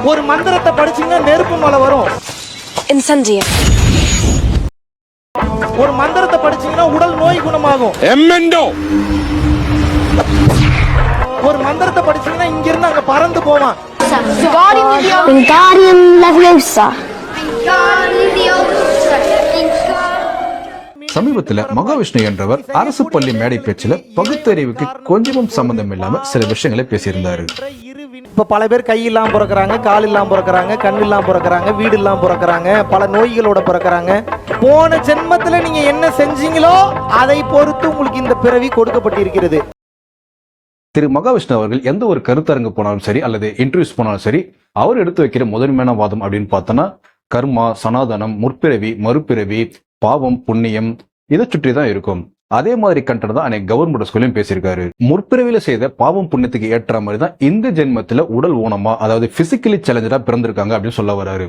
ஒரு மந்திரத்தை படிச்சீங்கன்னா நெருப்பு மலை வரும். Incendio. ஒரு மந்திரத்தை படிச்சீங்கன்னா உடல் நோய் குணமாகும். எம்மெண்டோ. ஒரு மந்திரத்தை படிச்சீங்கன்னா இங்க இருந்து அங்க பறந்து போவான். Wingardium Leviosa. சமீபத்துல மகாவிஷ்ணு என்றவர் அரசு பள்ளி மேடை பேச்சுல பகுத்தறிவுக்கு கொஞ்சமும் சம்பந்தம் இல்லாம சில விஷயங்களை பேசியிருந்தாரு. இப்ப பல பேர் கை இல்லாம பிறக்கிறாங்க, கால் இல்லாம பிறக்கிறாங்க, கண் இல்லாம பிறக்கிறாங்க, வீடு இல்லாம பிறக்கிறாங்க, பல நோய்களோட பிறக்கிறாங்க. போன ஜென்மத்துல நீங்க என்ன செஞ்சீங்களோ அதை பொறுத்து உங்களுக்கு இந்த பிறவி கொடுக்கப்பட்டிருக்கிறது. திரு மகாவிஷ்ணு அவர்கள் எந்த ஒரு கருத்தரங்கு போனாலும் சரி அல்லது இன்டர்வியூஸ் போனாலும் சரி, அவர் எடுத்து வைக்கிற முதன்மையான வாதம் அப்படின்னு பார்த்தோன்னா கர்மா, சனாதனம், முற்பிறவி, மறுபிறவி, பாவம், புண்ணியம் இதை சுற்றி தான் இருக்கும். அதே மாதிரி கண்டென்ட் தான் அன்னைக்கு கவர்மெண்ட் ஸ்கூலையும் பேசியிருக்காரு. முற்பிறவில செய்த பாவம் புண்ணியத்துக்கு ஏற்ற மாதிரி தான் இந்த ஜென்மத்துல உடல் ஊனமா, அதாவது பிசிக்கலி சேலஞ்சா பிறந்திருக்காங்க அப்படின்னு சொல்ல வராரு.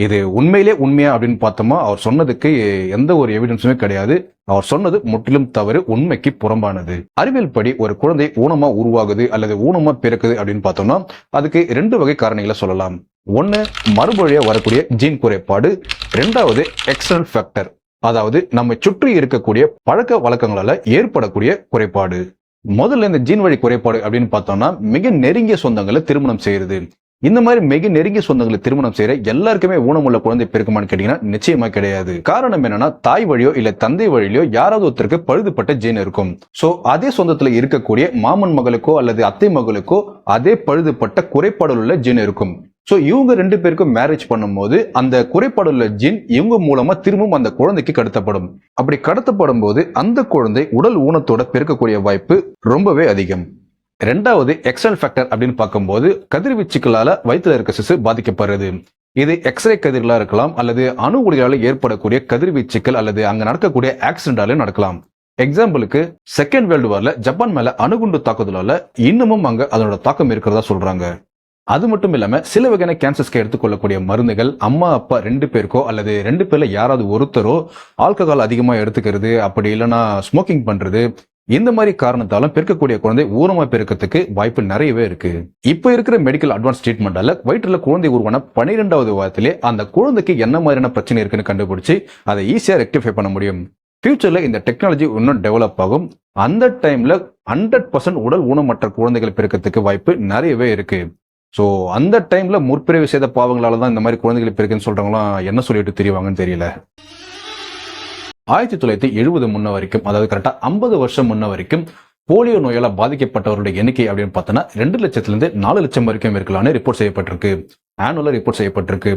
இது உண்மையிலே உண்மையா அப்படின்னு பார்த்தோமா, அவர் சொன்னதுக்கு எந்த ஒரு எவிடன்ஸுமே கிடையாது. அவர் சொன்னது முற்றிலும் தவறு, உண்மைக்கு புறம்பானது. அறிவியல் படி ஒரு குழந்தை ஊனமா உருவாகுது அல்லது ஊனமா பிறக்குது அப்படின்னு பார்த்தோம்னா அதுக்கு 2 வகை காரணிகளை சொல்லலாம். ஒன்னு மரபுவழியா வரக்கூடிய ஜீன் குறைபாடு, 2வது எக்ஸ்டர்னல் ஃபேக்டர், அதாவது நம்ம சுற்றி இருக்கக்கூடிய பழக்க வழக்கங்களால ஏற்படக்கூடிய குறைபாடு. முதல்ல இந்த ஜீன் வழி குறைபாடு அப்படின்னு பார்த்தோம்னா மிக நெருங்கிய சொந்தங்களை திருமணம் செய்யறது. இந்த மாதிரி மிக நெருங்கிய சொந்தங்களை திருமணம் செய்யற எல்லாருக்குமே ஊனமுள்ள குழந்தை பிறக்குமான்னு கேட்டீங்கன்னா நிச்சயமா கிடையாது. காரணம் என்னன்னா தாய் வழியோ இல்ல தந்தை வழியிலோ யாராவது ஒருத்தருக்கு பழுதுபட்ட ஜீன் இருக்கும். சோ அதே சொந்தத்துல இருக்கக்கூடிய மாமன் மகளுக்கோ அல்லது அத்தை மகளுக்கோ அதே பழுதுபட்ட குறைபாடு உள்ள ஜீன் இருக்கும். சோ இவங்க 2 பேருக்கும் மேரேஜ் பண்ணும்போது அந்த குறைபாடு உள்ள ஜீன் இவங்க மூலமா திரும்பவும் அந்த குழந்தைக்கு கடத்தப்படும். அப்படி கடத்தப்படும் போது அந்த குழந்தை உடல் ஊனத்தோட பிறக்கக்கூடிய வாய்ப்பு ரொம்பவே அதிகம். 2வது எக்ஸ்டர்னல் ஃபேக்டர் அப்படின்னு பார்க்கும்போது கதிர்வீச்சுகளால வயிற்றுல இருக்க சிசு பாதிக்கப்படுறது. இது எக்ஸ்ரே கதிர்களா இருக்கலாம் அல்லது அணு ஒளியால ஏற்படக்கூடிய கதிர்வீச்சுக்கள் அல்லது அங்க நடக்கக்கூடிய ஆக்சிடென்டால நடக்கலாம். எக்ஸாம்பிளுக்கு செகண்ட் வேர்ல்டு வார்ல ஜப்பான் மேல அணுகுண்டு தாக்குதலால இன்னமும் அங்க அதனோட தாக்கம் இருக்கிறதா சொல்றாங்க. அது மட்டும் இல்லாம சில வகையான கேன்சர்ஸ்க்கு எடுத்துக்கொள்ளக்கூடிய மருந்துகள் அம்மா அப்பா 2 பேருக்கோ அல்லது 2 பேர்ல யாராவது ஒருத்தரோ ஆல்கஹால் அதிகமா எடுத்துக்கிறது, அப்படி இல்லைன்னா ஸ்மோக்கிங் பண்றது, இந்த மாதிரி காரணத்தாலும் பிறக்கக்கூடிய குழந்தை ஊனமா பிறக்கிறதுக்கு வாய்ப்பு நிறையவே இருக்கு. இப்ப இருக்கிற மெடிக்கல் அட்வான்ஸ் ட்ரீட்மெண்டால வயிற்றுல குழந்தை உருவான 12வது வாரத்திலே அந்த குழந்தைக்கு என்ன மாதிரியான பிரச்சனை இருக்குன்னு கண்டுபிடிச்சு அதை ஈஸியா ரெக்டிஃபை பண்ண முடியும். ஃபியூச்சர்ல இந்த டெக்னாலஜி இன்னும் டெவலப் ஆகும். அந்த டைம்ல 100% உடல் ஊனமற்ற குழந்தைகள் பிறக்கிறதுக்கு வாய்ப்பு நிறையவே இருக்கு. ஸோ அந்த டைம்ல முற்பிறவி செய்த பாவங்களால தான் இந்த மாதிரி குழந்தைகள் பிறக்குன்னு சொல்றவங்களாம் என்ன சொல்லிட்டு தெரியவாங்கன்னு தெரியல. 1970 முன்ன வரைக்கும், அதாவது கரெக்டா 50 வருஷம் முன்ன வரைக்கும் போலியோ நோயால பாதிக்கப்பட்டவருடைய எண்ணிக்கை அப்படின்னு பார்த்தோன்னா 2 லட்சத்திலிருந்து 4 லட்சம் வரைக்கும் இருக்கலாம்னு ரிப்போர்ட் செய்யப்பட்டிருக்கு. ஆனுவலா ரிப்போர்ட் செய்யப்பட்டிருக்கு.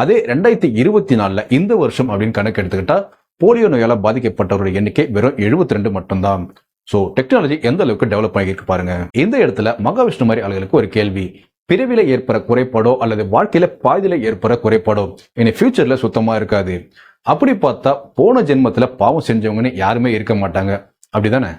அதே 2024 இந்த வருஷம் அப்படின்னு கணக்கு எடுத்துக்கிட்டா போலியோ நோயால பாதிக்கப்பட்டவருடைய எண்ணிக்கை வெறும் 72 மட்டும்தான். ஸோ டெக்னாலஜி எந்த அளவுக்கு டெவலப் ஆகியிருக்கு பாருங்க. இந்த இடத்துல மகாவிஷ்ணு மாதிரி ஆளுகளுக்கு ஒரு கேள்வி. பிறவில ஏற்பட குறைபாடோ அல்லது வாழ்க்கையில பாதியில ஏற்பட குறைபாடோ இனி ஃபியூச்சர்ல சுத்தமா இருக்காது. அப்படி பார்த்தா போன ஜென்மத்துல பாவம் செஞ்சவங்கன்னு யாருமே இருக்க மாட்டாங்க, அப்படிதானே?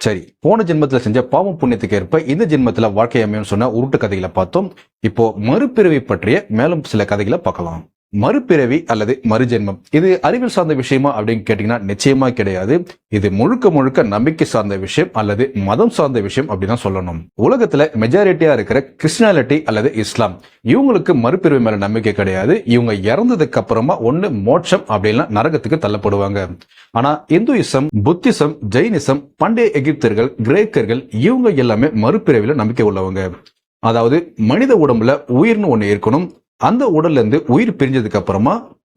சரி, போன ஜென்மத்துல செஞ்ச பாவம் புண்ணியத்துக்கு ஏற்ப இந்த ஜென்மத்துல வாழ்க்கை அமையும் சொன்ன உருட்டு கதைகளை பார்த்தோம். இப்போ மறுபிறவி பற்றிய மேலும் சில கதைகளை பார்க்கலாம். மறுபிறவி அல்லது மறுஜென்மம் இது அறிவியல் சார்ந்த விஷயமா அப்படின்னு கேட்டீங்கன்னா நிச்சயமா கிடையாது. இது முழுக்க முழுக்க நம்பிக்கை சார்ந்த விஷயம் அல்லது மதம் சார்ந்த விஷயம் அப்படிதான் சொல்லணும். உலகத்துல மெஜாரிட்டியா இருக்கிற கிறிஸ்டியானிட்டி அல்லது இஸ்லாம் இவங்களுக்கு மறுபிறவி மேல நம்பிக்கை கிடையாது. இவங்க இறந்ததுக்கு அப்புறமா ஒண்ணு மோட்சம் அப்படின்னா நரகத்துக்கு தள்ளப்படுவாங்க. ஆனா இந்துயிசம், புத்திசம், ஜெயினிசம், பண்டைய எகிப்தர்கள், கிரேக்கர்கள் இவங்க எல்லாமே மறுபிறவில நம்பிக்கை உள்ளவங்க. அதாவது மனித உடம்புல உயிர்னு ஒண்ணு இருக்கணும். அந்த உடல்ல இருந்து உயிர் பிரிஞ்சதுக்கு அப்புறமா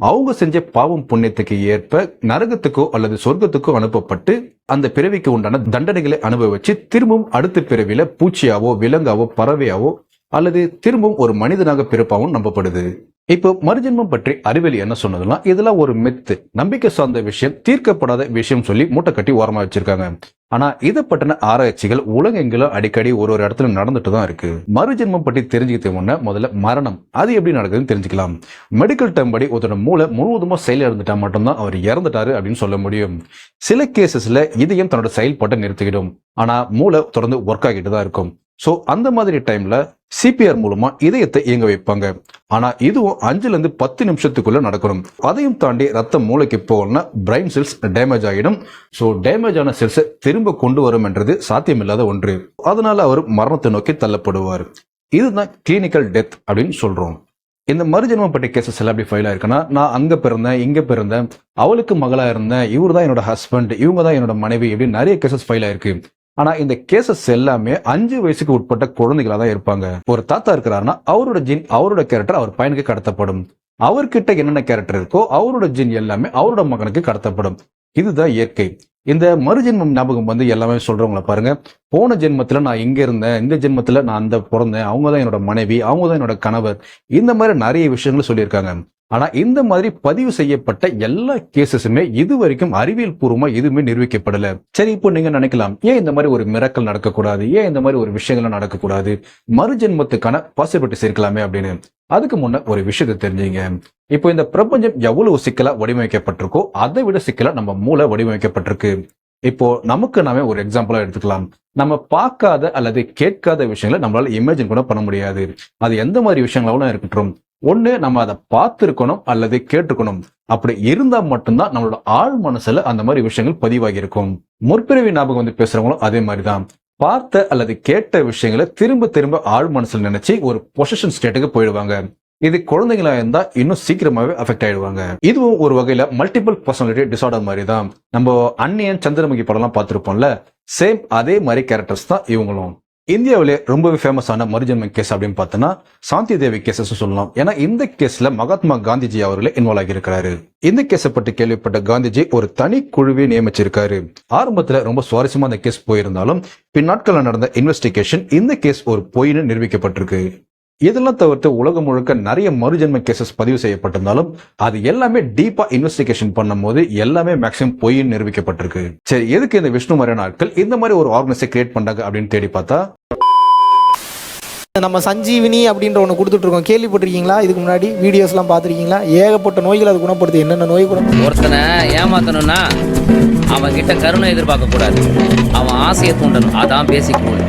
அவங்க செஞ்ச பாவம் புண்ணியத்துக்கு ஏற்ப நரகத்துக்கோ அல்லது சொர்க்கத்துக்கோ அனுப்பப்பட்டு அந்த பிறவிக்கு உண்டான தண்டனைகளை அனுபவிச்சு திரும்பவும் அடுத்த பிறவில பூச்சியாவோ விலங்காவோ பறவையாவோ அல்லது திரும்பவும் ஒரு மனிதனாக பிறப்பாவும் நம்பப்படுது. இப்போ மறுஜென்மம் பற்றி அறிவியல் என்ன சொன்னதுன்னா இதெல்லாம் ஒரு மித்து, நம்பிக்கை சார்ந்த விஷயம், தீர்க்கப்படாத விஷயம் சொல்லி மூட்டை கட்டி ஓரமா வச்சிருக்காங்க. ஆனா இதை பற்றின ஆராய்ச்சிகள் உலகெங்கிலும் அடிக்கடி ஒரு இடத்துல நடந்துட்டு தான் இருக்கு. மறுஜென்மம் பற்றி தெரிஞ்சுக்கிறதுக்கு முன்ன முதல்ல மரணம் அது எப்படி நடக்குதுன்னு தெரிஞ்சுக்கலாம். மெடிக்கல் டேர்ம் படி ஒருத்தரோட மூளை முழுவதுமா செயல் இழந்துட்டா மட்டும்தான் அவர் இறந்துட்டாரு அப்படின்னு சொல்ல முடியும். சில கேசஸ்ல இதயம் தன்னோட செயல்பாட்டை நிறுத்திக்கிடும், ஆனா மூளை தொடர்ந்து ஒர்க் ஆகிட்டு தான் இருக்கும். சோ அந்த மாதிரி டைம்ல சிபிஆர் மூலமா இதயத்தை இயங்க வைப்பாங்க. ஆனா இதுவும் 5ல இருந்து 10 நிமிஷத்துக்குள்ள நடக்கணும். அதையும் தாண்டி ரத்தம் மூளைக்கு போகணும்னா பிரைன் செல்ஸ் டேமேஜ் ஆகிடும். ஸோ டேமேஜ் ஆன செல்ஸை திரும்ப கொண்டு வரும் என்றது சாத்தியமில்லாத ஒன்று. அதனால அவர் மரணத்தை நோக்கி தள்ளப்படுவார். இதுதான் கிளினிக்கல் டெத் அப்படின்னு சொல்றோம். இந்த மறுஜென்மம் பற்றிய கேசஸ் எல்லாம் எப்படி ஃபைல் ஆயிருக்குன்னா, நான் அங்க பிறந்தேன், இங்க பிறந்தேன், அவளுக்கு மகளா இருந்தேன், இவர் தான் என்னோட ஹஸ்பண்ட், இவங்க தான் என்னோட மனைவி, இப்படி நிறைய கேசஸ் ஃபைல் ஆயிருக்கு. ஆனா இந்த கேசஸ் எல்லாமே 5 வயசுக்கு உட்பட்ட குழந்தைகளா தான் இருப்பாங்க. ஒரு தாத்தா இருக்கிறாருன்னா அவரோட ஜீன், அவரோட கேரக்டர் அவர் பையனுக்கு கடத்தப்படும். அவர்கிட்ட என்னென்ன கேரக்டர் இருக்கோ அவரோட ஜீன் எல்லாமே அவரோட மகனுக்கு கடத்தப்படும். இதுதான் இயற்கை. இந்த மறுஜென்மம் ஞாபகம் வந்து எல்லாமே சொல்றவங்கள பாருங்க, போன ஜென்மத்துல நான் இங்க இருந்தேன், இந்த ஜென்மத்துல நான் அந்த பிறந்தேன், அவங்க தான் என்னோட மனைவி, அவங்க தான் என்னோட கணவர், இந்த மாதிரி நிறைய விஷயங்கள் சொல்லியிருக்காங்க. ஆனா இந்த மாதிரி பதிவு செய்யப்பட்ட எல்லா கேசஸுமே இது வரைக்கும் அறிவியல் பூர்வமா எதுவுமே நிரூபிக்கப்படல. சரி, இப்போ நீங்க நினைக்கலாம், ஏன் இந்த மாதிரி ஒரு மிராக்கிள் நடக்கக்கூடாது, ஏன் இந்த மாதிரி ஒரு விஷயங்கள் நடக்கக்கூடாது, மறுஜென்மத்துக்கான பாசிபிலிட்டிஸ் இருக்கலாமே அப்படின்னு. அதுக்கு முன்ன ஒரு விஷயத்தை தெரிஞ்சுங்க. இப்போ இந்த பிரபஞ்சம் எவ்வளவு சிக்கலா வடிவமைக்கப்பட்டிருக்கோ அதை விட சிக்கலா நம்ம மூளை வடிவமைக்கப்பட்டிருக்கு. இப்போ நமக்கு நாமே ஒரு எக்ஸாம்பிளா எடுத்துக்கலாம். நம்ம பார்க்காத அல்லது கேட்காத விஷயங்களை நம்மளால இமேஜின் கூட பண்ண முடியாது. அது எந்த மாதிரி விஷயங்களாலும் இருக்கட்டும். ஒண்ணு நம்ம அதை பார்த்திருக்கணும் அல்லது கேட்டிருக்கணும். அப்படி இருந்தா மட்டும்தான் நம்மளோட ஆழ் மனசுல அந்த மாதிரி விஷயங்கள் பதிவாகி இருக்கும். முற்பிறவி ஞாபகம் வந்து பேசுறவங்களும் அதே மாதிரிதான். பார்த்த அல்லது கேட்ட விஷயங்களை திரும்ப திரும்ப ஆழ் மனசுல நினைச்சு ஒரு பொசஷன் ஸ்டேட்டுக்கு போயிடுவாங்க. இது குழந்தைங்களா இருந்தா இன்னும் சீக்கிரமாவே அஃபெக்ட் ஆயிடுவாங்க. இதுவும் ஒரு வகையில மல்டிபிள் பர்சனாலிட்டி டிசார்டர் மாதிரி தான். நம்ம அன்னியன், சந்திரமுகி படம்லாம் பார்த்திருப்போம்ல, சேம் அதே மாதிரி கேரக்டர்ஸ் தான் இவங்களும். இந்தியாவிலே ரொம்பவே ஃபேமஸான மறுஜென்ம கேஸ் அப்படின்னு பார்த்தோன்னா சாந்தி தேவி கேசஸ் சொல்லலாம். ஏன்னா இந்த கேஸ்ல மகாத்மா காந்திஜி அவர்களே இன்வால்வ் ஆகியிருக்கிறாரு. இந்த கேஸை பற்றி கேள்விப்பட்ட காந்திஜி ஒரு தனி குழுவை நியமிச்சிருக்காரு. ஆரம்பத்துல ரொம்ப சுவாரஸ்யமா அந்த கேஸ் போயிருந்தாலும் பின்னாட்களில் நடந்த இன்வெஸ்டிகேஷன் இந்த கேஸ் ஒரு பொய்னு நிரூபிக்கப்பட்டிருக்கு. இதெல்லாம் தவிர்த்து உலகம் முழுக்க நிறைய மறுஜென்ம கேசஸ் பதிவு செய்யப்பட்டிருந்தாலும் அது எல்லாமே டீப்பா இன்வெஸ்டிகேஷன் பண்ணும் போது எல்லாமே மேக்சிமம் பொய்ன்னு நிரூபிக்கப்பட்டிருக்கு. சரி, எதுக்கு இந்த விஷ்ணு மாதிரியான ஆட்கள் இந்த மாதிரி ஒரு ஆர்கனைஸை கிரியேட் பண்றாங்க அப்படின்னு தேடி பார்த்தா, நம்ம சஞ்சீவினி அப்படின்ற ஒன்று கொடுத்துட்ருக்கோம். கேள்விப்பட்டிருக்கீங்களா? இதுக்கு முன்னாடி வீடியோஸ்லாம் பார்த்துருக்கீங்களா? ஏகப்பட்ட நோய்கள் அது குணப்படுது. என்னென்ன நோய் குணப்படுது? ஒருத்தனை ஏமாத்தணும்னா அவன் கிட்ட கருணை எதிர்பார்க்க கூடாது, அவன் ஆசையை தூண்டணும். அதான் பேசிக் ரூல்.